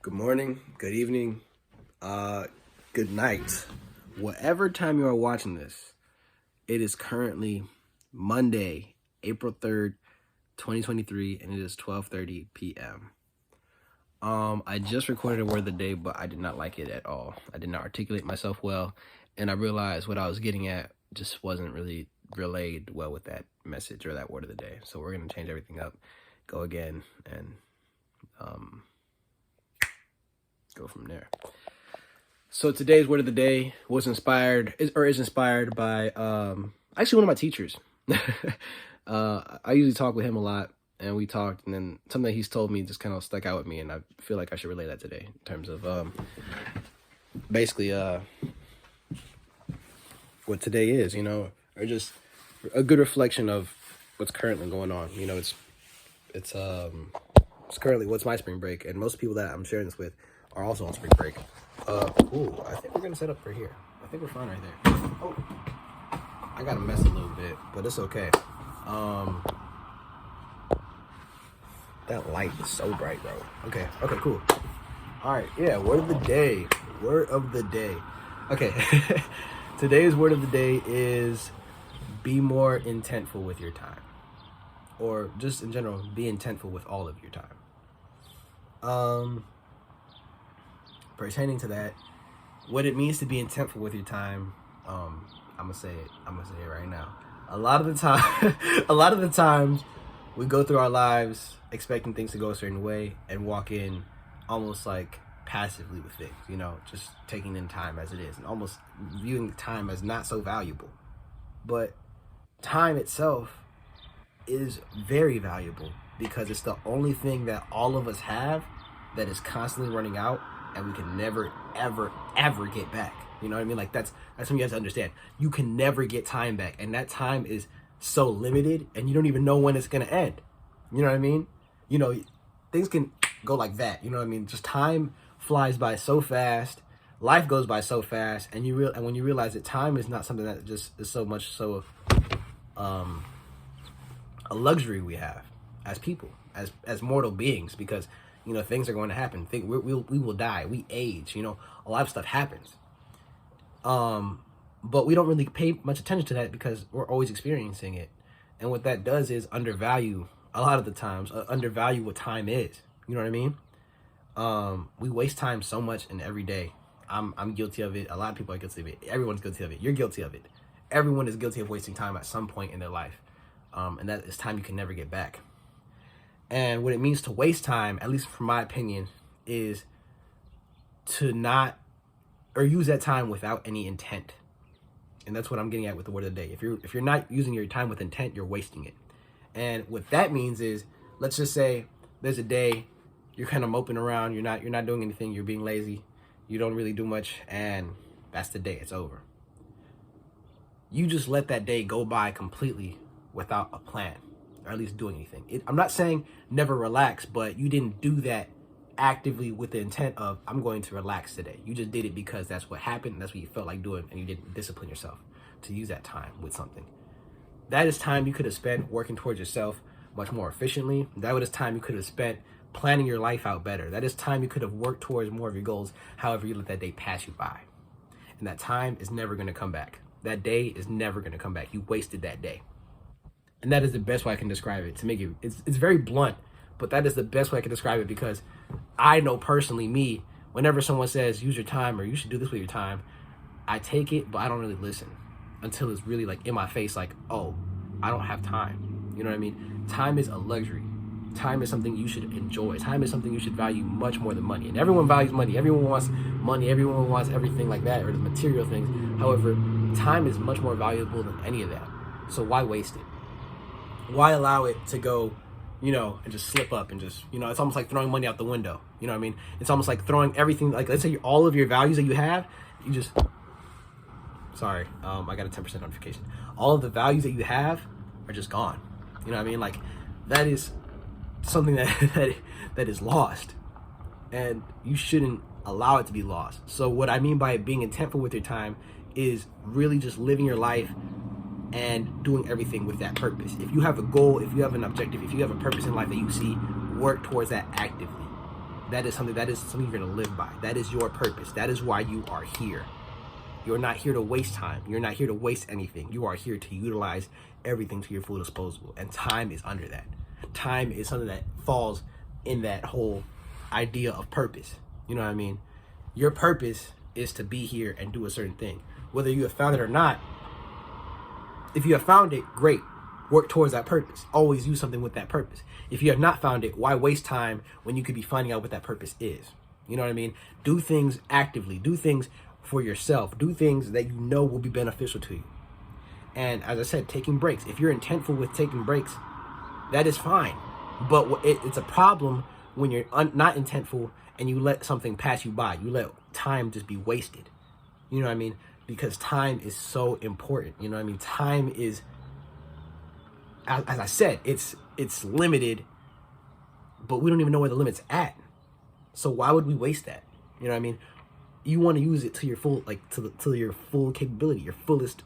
Good morning, good evening, good night. Whatever time you are watching this, it is currently Monday, April 3rd, 2023, and it is 12:30 p.m. I just recorded a word of the day, but I did not like it at all. I did not articulate myself well, and I realized what I was getting at just wasn't really relayed well with that message or that word of the day. So we're going to change everything up, go again, and go from there. So today's word of the day is inspired by actually one of my teachers. I usually talk with him a lot, and we talked, and then something that he's told me just kind of stuck out with me, and I feel like I should relay that today in terms of basically what today is, or just a good reflection of what's currently going on. It's currently what's my spring break, and most people that I'm sharing this with are also on spring break. Cool. I think we're gonna set up right here. I think we're fine right there. Oh, I gotta mess a little bit, but it's okay. That light is so bright, bro. Okay, cool. All right, yeah. Word of the day. Okay. Today's word of the day is be more intentful with your time, or just in general, be intentful with all of your time. Pertaining to that, what it means to be intentful with your time, I'm gonna say it right now. A lot of the times we go through our lives expecting things to go a certain way and walk in almost like passively with things, just taking in time as it is and almost viewing time as not so valuable. But time itself is very valuable because it's the only thing that all of us have that is constantly running out, and we can never, ever, ever get back. You know what I mean? Like that's what you have to understand. You can never get time back, and that time is so limited, and you don't even know when it's gonna end. You know what I mean? Things can go like that. You know what I mean? Just time flies by so fast. Life goes by so fast, and when you realize that time is not something that just is so a luxury we have as people, as mortal beings, because things are going to happen. We will die. We age. A lot of stuff happens. But we don't really pay much attention to that because we're always experiencing it. And what that does is undervalue a lot of the times. Undervalue what time is. You know what I mean? We waste time so much in every day. I'm guilty of it. A lot of people are guilty of it. Everyone's guilty of it. You're guilty of it. Everyone is guilty of wasting time at some point in their life. And that is time you can never get back. And what it means to waste time, at least from my opinion, is to not, or use that time without any intent. And that's what I'm getting at with the word of the day. If you're not using your time with intent, you're wasting it. And what that means is, let's just say there's a day you're kind of moping around, you're not doing anything, you're being lazy, you don't really do much, and that's the day, it's over. You just let that day go by completely without a plan, or at least doing anything. I'm not saying never relax, but you didn't do that actively with the intent of, I'm going to relax today. You just did it because that's what happened, that's what you felt like doing, and you didn't discipline yourself to use that time with something. That is time you could have spent working towards yourself much more efficiently. That was time you could have spent planning your life out better. That is time you could have worked towards more of your goals. However, you let that day pass you by. And that time is never going to come back. That day is never going to come back. You wasted that day. And that is the best way I can describe it. To make it's very blunt, but that is the best way I can describe it, because I know personally, whenever someone says use your time or you should do this with your time, I take it, but I don't really listen until it's really like in my face, like, oh, I don't have time. You know what I mean? Time is a luxury. Time is something you should enjoy. Time is something you should value much more than money. And everyone values money. Everyone wants money. Everyone wants everything like that, or the material things. However, time is much more valuable than any of that. So why waste it? Why allow it to go, and just slip up and just, it's almost like throwing money out the window. You know what I mean? It's almost like throwing everything, like let's say all of your values that you have, you just, sorry, I got a 10% notification. All of the values that you have are just gone. You know what I mean? Like that is something that is lost, and you shouldn't allow it to be lost. So what I mean by being intentful with your time is really just living your life and doing everything with that purpose. If you have a goal, if you have an objective, if you have a purpose in life that you see, work towards that actively. That is something you're gonna live by. That is your purpose. That is why you are here. You're not here to waste time. You're not here to waste anything. You are here to utilize everything to your full disposal. And time is under that. Time is something that falls in that whole idea of purpose. You know what I mean? Your purpose is to be here and do a certain thing. Whether you have found it or not, if you have found it, great. Work towards that purpose. Always use something with that purpose. If you have not found it, why waste time when you could be finding out what that purpose is? You know what I mean? Do things actively. Do things for yourself. Do things that you know will be beneficial to you. And as I said, taking breaks. If you're intentful with taking breaks, that is fine. But it's a problem when you're not intentful and you let something pass you by. You let time just be wasted. You know what I mean? Because time is so important. You know what I mean? Time is, as I said, it's limited, but we don't even know where the limit's at. So why would we waste that? You know what I mean? You want to use it to your full, to your full capability, your fullest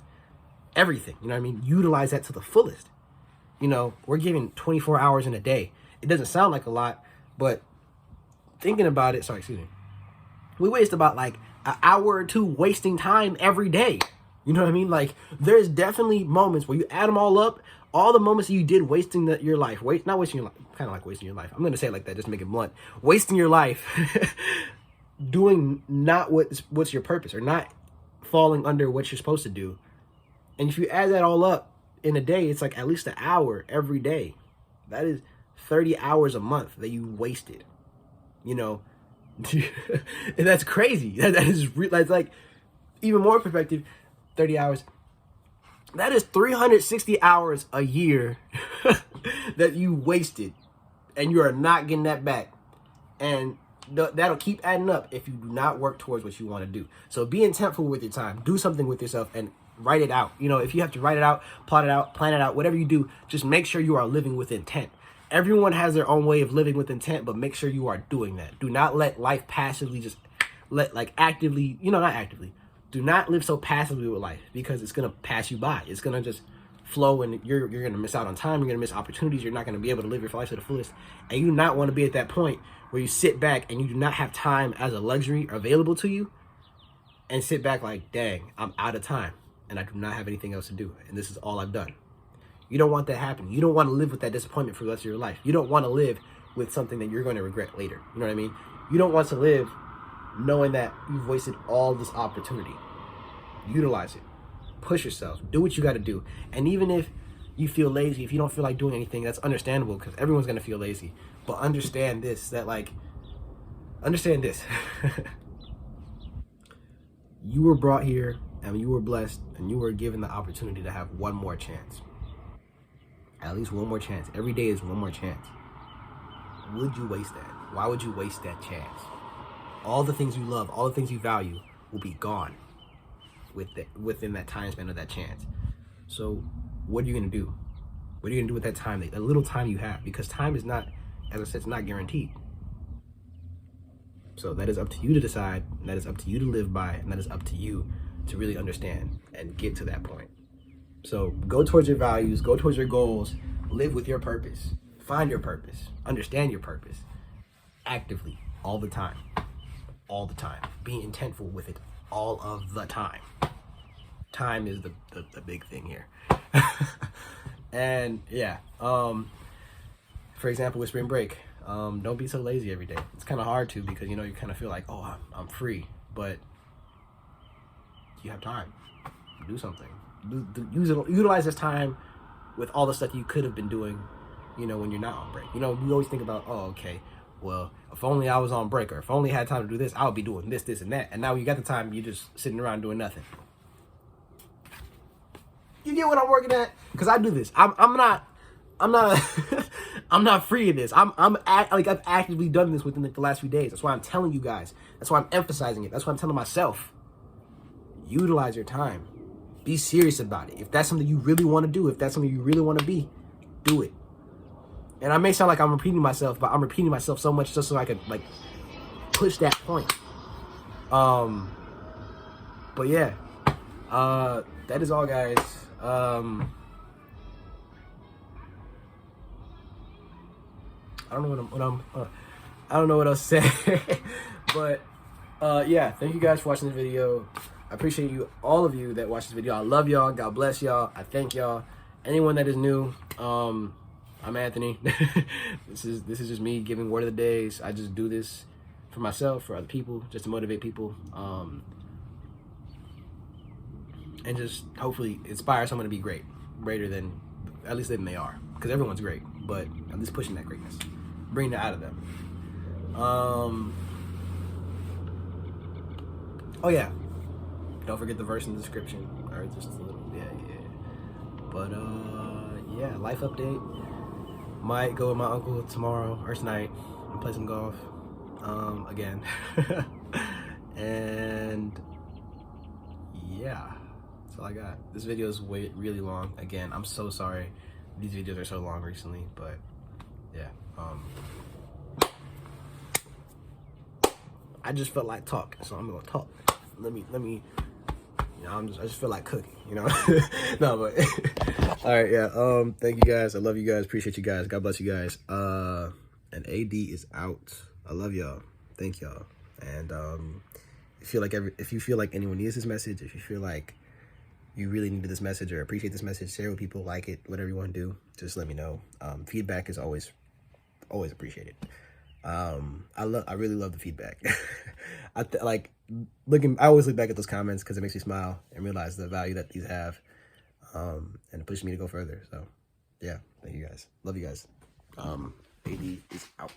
everything. You know what I mean? Utilize that to the fullest. You know, we're given 24 hours in a day. It doesn't sound like a lot, but thinking about it, we waste about like an hour or two wasting time every day. You know what I mean? Like, there's definitely moments where you add them all up, all the moments that you did wasting your life, not wasting your life, kind of like wasting your life. I'm going to say it like that, just to make it blunt. Wasting your life doing not what's your purpose, or not falling under what you're supposed to do. And if you add that all up in a day, it's like at least an hour every day. That is 30 hours a month that you wasted. You know, and that's crazy. That's like even more perspective. 30 hours. That is 360 hours a year that you wasted, and you are not getting that back. And that'll keep adding up if you do not work towards what you want to do. So be intentful with your time. Do something with yourself and write it out. You know, if you have to write it out, plot it out, plan it out, whatever you do, just make sure you are living with intent. Everyone has their own way of living with intent, but make sure you are doing that. Do not let life passively do not live so passively with life, because it's going to pass you by. It's going to just flow, and you're going to miss out on time. You're going to miss opportunities. You're not going to be able to live your life to the fullest. And you do not want to be at that point where you sit back and you do not have time as a luxury available to you, and sit back like, dang, I'm out of time and I do not have anything else to do, and this is all I've done. You don't want that happening. You don't want to live with that disappointment for the rest of your life. You don't want to live with something that you're going to regret later. You know what I mean? You don't want to live knowing that you've wasted all this opportunity. Utilize it. Push yourself. Do what you got to do. And even if you feel lazy, if you don't feel like doing anything, that's understandable, because everyone's going to feel lazy. But understand this. You were brought here, and you were blessed, and you were given the opportunity to have one more chance. At least one more chance. Every day is one more chance. Would you waste that? Why would you waste that chance? All the things you love, all the things you value will be gone within that time span of that chance. So what are you going to do? What are you going to do with that time, that little time you have? Because time is not, as I said, it's not guaranteed. So that is up to you to decide, and that is up to you to live by, and that is up to you to really understand and get to that point. So go towards your values, go towards your goals, live with your purpose, find your purpose, understand your purpose actively, all the time. Be intentful with it all of the time. Time is the big thing here. And yeah, for example, with spring break, don't be so lazy every day. It's kind of hard to, because, you know, you kind of feel like, oh, I'm free, but you have time. Do something. Utilize this time with all the stuff you could have been doing, you know, when you're not on break. You know, you always think about, oh, okay, well, if only I was on break, or if only I had time to do this, I would be doing this, and that. And now you got the time, you're just sitting around doing nothing. You get what I'm working at? Because I do this. I'm not I'm not free of this. I've actively done this within the last few days. That's why I'm telling you guys. That's why I'm emphasizing it. That's why I'm telling myself. Utilize your time. Be serious about it. If that's something you really want to do, if that's something you really want to be, do it. And I may sound like I'm repeating myself, but I'm repeating myself so much just so I could like push that point. But yeah, that is all, guys. I don't know I don't know what else to say. But yeah, thank you guys for watching this video. I appreciate you, all of you that watch this video. I love y'all. God bless y'all. I thank y'all. Anyone that is new, I'm Anthony. This is just me giving word of the days. I just do this for myself, for other people, just to motivate people, and just hopefully inspire someone to be greater than at least than they are. Because everyone's great, but I'm just pushing that greatness, bringing it out of them. Oh yeah, don't forget the verse in the description, or just a little, yeah. But yeah, life update. Might go with my uncle tomorrow or tonight and play some golf, again. And yeah, that's all I got. This video is really long. Again, I'm so sorry. These videos are so long recently, but yeah. I just felt like talking, so I'm gonna talk. Let me. You know, I just feel like cooking. You know. No, but all right, yeah. Thank you guys. I love you guys. Appreciate you guys. God bless you guys. And AD is out. I love y'all. Thank y'all. And if you feel like anyone needs this message, if you feel like you really needed this message or appreciate this message, share it with people, like it, whatever you want to do. Just let me know. Feedback is always appreciated. I really love the feedback. I always look back at those comments because it makes me smile and realize the value that these have, and it pushes me to go further. So yeah, thank you guys. Love you guys. AD is out.